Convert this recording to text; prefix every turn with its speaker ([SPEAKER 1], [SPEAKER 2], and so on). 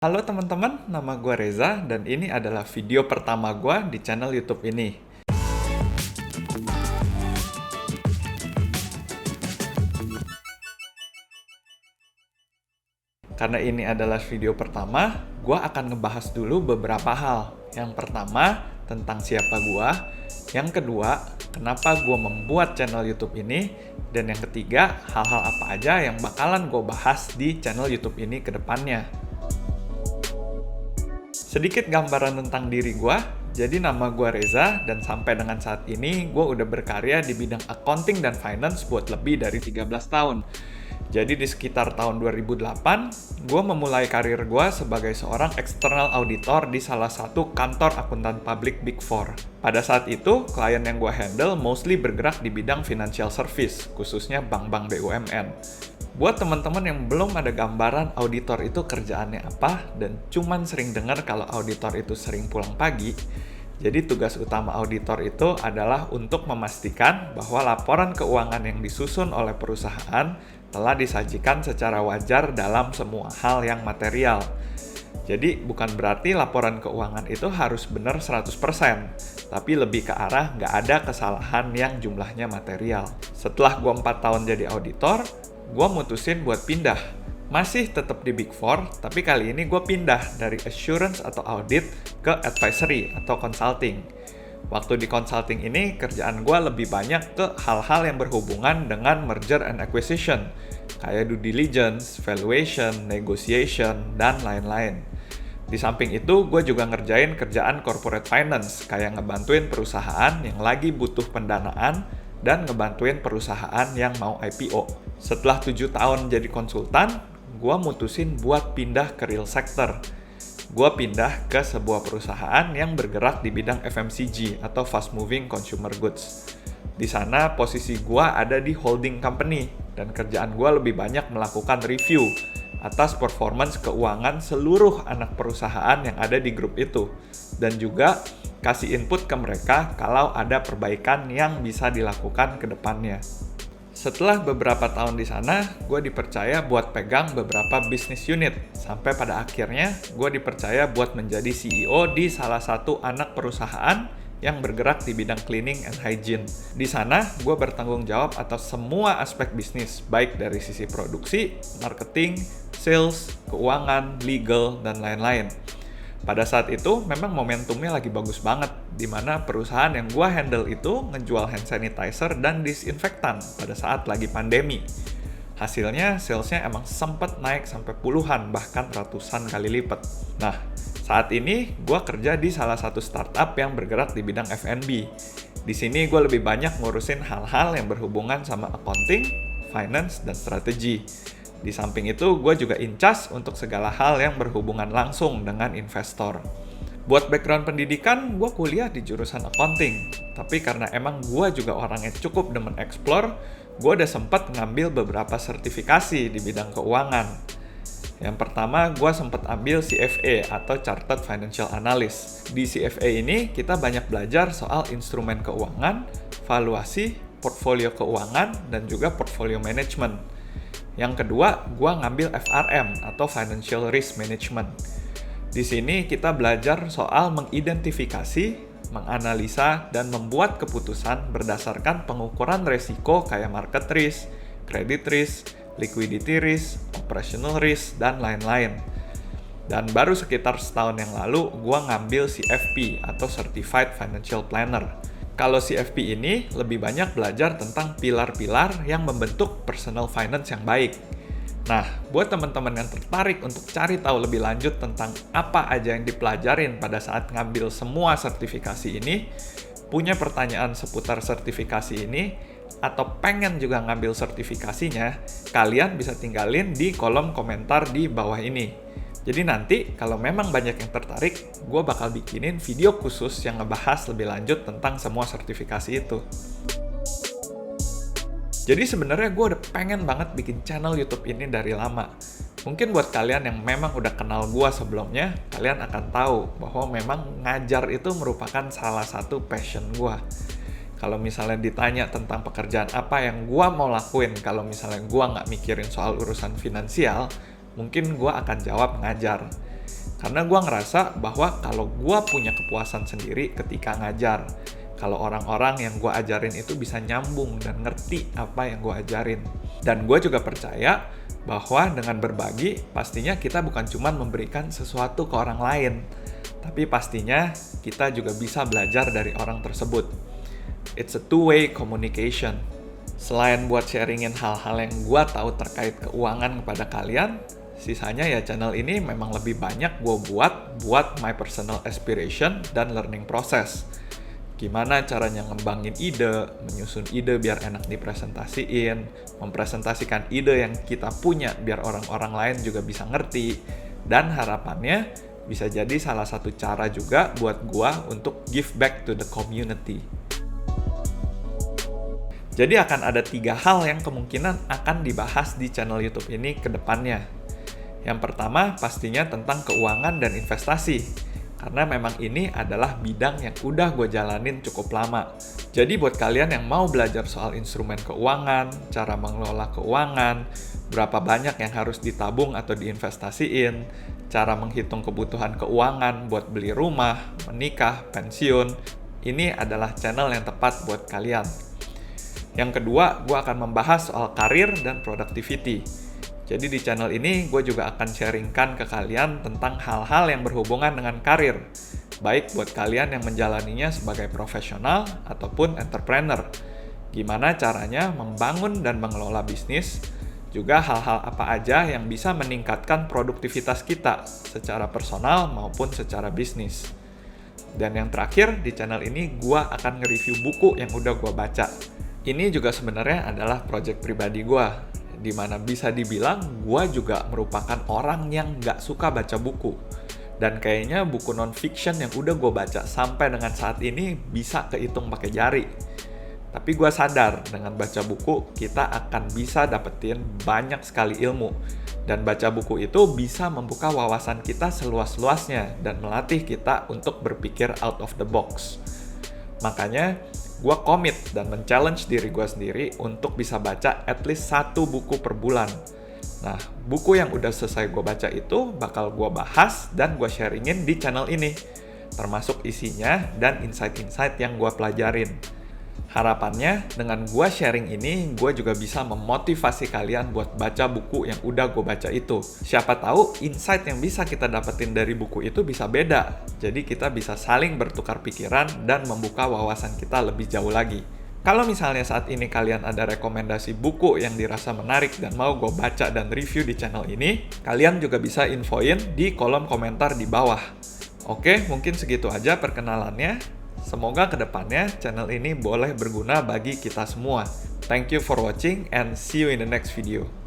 [SPEAKER 1] Halo teman-teman, nama gue Reza dan ini adalah video pertama gue di channel YouTube ini. Karena ini adalah video pertama, gue akan ngebahas dulu beberapa hal. Yang pertama, tentang siapa gue. Yang kedua, kenapa gue membuat channel YouTube ini. Dan yang ketiga, hal-hal apa aja yang bakalan gue bahas di channel YouTube ini ke depannya. Sedikit gambaran tentang diri gue, jadi nama gue Reza, dan sampai dengan saat ini gue udah berkarya di bidang accounting dan finance buat lebih dari 13 tahun. Jadi di sekitar tahun 2008, gue memulai karir gue sebagai seorang external auditor di salah satu kantor akuntan publik Big Four. Pada saat itu, klien yang gue handle mostly bergerak di bidang financial service, khususnya bank-bank BUMN. Buat teman-teman yang belum ada gambaran auditor itu kerjaannya apa, dan cuman sering dengar kalau auditor itu sering pulang pagi, jadi tugas utama auditor itu adalah untuk memastikan bahwa laporan keuangan yang disusun oleh perusahaan telah disajikan secara wajar dalam semua hal yang material. Jadi bukan berarti laporan keuangan itu harus benar 100%, tapi lebih ke arah nggak ada kesalahan yang jumlahnya material. Setelah gue 4 tahun jadi auditor, gue mutusin buat pindah. Masih tetap di Big Four, tapi kali ini gue pindah dari assurance atau audit ke advisory atau consulting. Waktu di consulting ini, kerjaan gue lebih banyak ke hal-hal yang berhubungan dengan merger and acquisition, kayak due diligence, valuation, negotiation, dan lain-lain. Di samping itu, gue juga ngerjain kerjaan corporate finance, kayak ngebantuin perusahaan yang lagi butuh pendanaan dan ngebantuin perusahaan yang mau IPO. Setelah 7 tahun jadi konsultan, gue mutusin buat pindah ke real sector. Gue pindah ke sebuah perusahaan yang bergerak di bidang FMCG atau fast moving consumer goods. Di sana posisi gue ada di holding company dan kerjaan gue lebih banyak melakukan review atas performance keuangan seluruh anak perusahaan yang ada di grup itu, dan juga kasih input ke mereka kalau ada perbaikan yang bisa dilakukan ke depannya. Setelah beberapa tahun di sana, gue dipercaya buat pegang beberapa business unit, sampai pada akhirnya gue dipercaya buat menjadi CEO di salah satu anak perusahaan yang bergerak di bidang cleaning and hygiene. Di sana, gue bertanggung jawab atas semua aspek bisnis, baik dari sisi produksi, marketing, sales, keuangan, legal, dan lain-lain. Pada saat itu, memang momentumnya lagi bagus banget, di mana perusahaan yang gue handle itu ngejual hand sanitizer dan disinfektan pada saat lagi pandemi. Hasilnya, salesnya emang sempet naik sampai puluhan, bahkan ratusan kali lipat. Nah, saat ini gue kerja di salah satu startup yang bergerak di bidang F&B. Di sini gue lebih banyak ngurusin hal-hal yang berhubungan sama accounting, finance, dan strategi. Di samping itu, gue juga in charge untuk segala hal yang berhubungan langsung dengan investor. Buat background pendidikan, gue kuliah di jurusan accounting. Tapi karena emang gue juga orang yang cukup demen explore, gue udah sempat ngambil beberapa sertifikasi di bidang keuangan. Yang pertama, gue sempat ambil CFA atau Chartered Financial Analyst. Di CFA ini, kita banyak belajar soal instrumen keuangan, valuasi, portfolio keuangan, dan juga portfolio management. Yang kedua, gue ngambil FRM atau Financial Risk Management. Di sini kita belajar soal mengidentifikasi, menganalisa, dan membuat keputusan berdasarkan pengukuran resiko kayak market risk, credit risk, liquidity risk, operational risk, dan lain-lain. Dan baru sekitar setahun yang lalu, gue ngambil CFP atau Certified Financial Planner. Kalau CFP ini lebih banyak belajar tentang pilar-pilar yang membentuk personal finance yang baik. Nah, buat teman-teman yang tertarik untuk cari tahu lebih lanjut tentang apa aja yang dipelajarin pada saat ngambil semua sertifikasi ini, punya pertanyaan seputar sertifikasi ini, atau pengen juga ngambil sertifikasinya, kalian bisa tinggalin di kolom komentar di bawah ini. Jadi nanti, kalau memang banyak yang tertarik, gue bakal bikinin video khusus yang ngebahas lebih lanjut tentang semua sertifikasi itu. Jadi sebenarnya gue udah pengen banget bikin channel YouTube ini dari lama. Mungkin buat kalian yang memang udah kenal gue sebelumnya, kalian akan tahu bahwa memang ngajar itu merupakan salah satu passion gue. Kalau misalnya ditanya tentang pekerjaan apa yang gue mau lakuin kalau misalnya gue nggak mikirin soal urusan finansial, mungkin gue akan jawab ngajar. Karena gue ngerasa bahwa kalau gue punya kepuasan sendiri ketika ngajar, kalau orang-orang yang gue ajarin itu bisa nyambung dan ngerti apa yang gue ajarin. Dan gue juga percaya bahwa dengan berbagi, pastinya kita bukan cuma memberikan sesuatu ke orang lain, tapi pastinya kita juga bisa belajar dari orang tersebut. It's a two-way communication. Selain buat sharingin hal-hal yang gue tahu terkait keuangan kepada kalian, sisanya ya channel ini memang lebih banyak gue buat my personal aspiration dan learning process. Gimana caranya ngembangin ide, menyusun ide biar enak dipresentasiin, mempresentasikan ide yang kita punya biar orang-orang lain juga bisa ngerti, dan harapannya bisa jadi salah satu cara juga buat gua untuk give back to the community. Jadi akan ada 3 hal yang kemungkinan akan dibahas di channel YouTube ini ke depannya. Yang pertama pastinya tentang keuangan dan investasi. Karena memang ini adalah bidang yang udah gue jalanin cukup lama. Jadi buat kalian yang mau belajar soal instrumen keuangan, cara mengelola keuangan, berapa banyak yang harus ditabung atau diinvestasiin, cara menghitung kebutuhan keuangan buat beli rumah, menikah, pensiun, ini adalah channel yang tepat buat kalian. Yang kedua, gue akan membahas soal karir dan productivity. Jadi di channel ini gue juga akan sharingkan ke kalian tentang hal-hal yang berhubungan dengan karir. Baik buat kalian yang menjalaninya sebagai profesional ataupun entrepreneur. Gimana caranya membangun dan mengelola bisnis, juga hal-hal apa aja yang bisa meningkatkan produktivitas kita secara personal maupun secara bisnis. Dan yang terakhir di channel ini gue akan nge-review buku yang udah gue baca. Ini juga sebenarnya adalah project pribadi gue, di mana bisa dibilang gue juga merupakan orang yang nggak suka baca buku. Dan kayaknya buku non-fiction yang udah gue baca sampai dengan saat ini bisa kehitung pakai jari. Tapi gue sadar dengan baca buku kita akan bisa dapetin banyak sekali ilmu. Dan baca buku itu bisa membuka wawasan kita seluas-luasnya dan melatih kita untuk berpikir out of the box. Makanya gue komit dan men-challenge diri gue sendiri untuk bisa baca at least 1 buku per bulan. Nah, buku yang udah selesai gue baca itu bakal gue bahas dan gue sharingin di channel ini, termasuk isinya dan insight-insight yang gue pelajarin. Harapannya, dengan gue sharing ini, gue juga bisa memotivasi kalian buat baca buku yang udah gue baca itu. Siapa tahu insight yang bisa kita dapetin dari buku itu bisa beda. Jadi kita bisa saling bertukar pikiran dan membuka wawasan kita lebih jauh lagi. Kalau misalnya saat ini kalian ada rekomendasi buku yang dirasa menarik dan mau gue baca dan review di channel ini, kalian juga bisa infoin di kolom komentar di bawah. Oke, mungkin segitu aja perkenalannya. Semoga kedepannya channel ini boleh berguna bagi kita semua. Thank you for watching and see you in the next video.